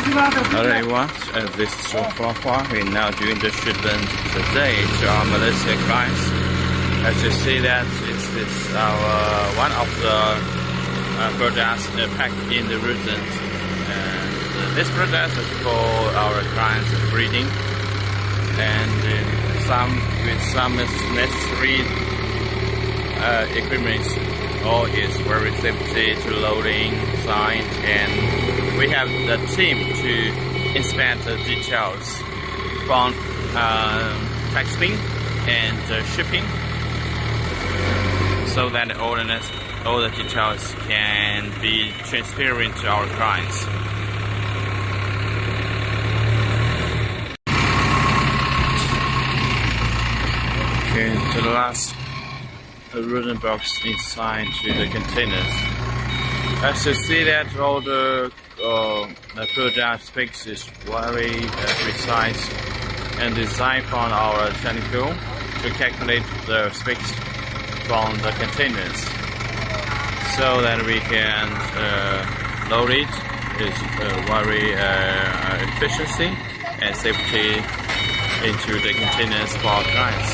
Hello everyone, this is Hooha. We're now doing the shipment today to our Malaysia clients. As you see that it's our one of the products packed in the resin. And this product is for our clients breeding, and with some necessary equipment. All is very safety to loading side, and we have the team to inspect the details from texting and shipping, so that all the details can be transparent to our clients. Okay, to the last wooden box inside to the containers. As you see that all the product specs is very precise and designed from our technical to calculate the specs from the containers, so that we can load it with very efficiency and safety into the containers for our clients.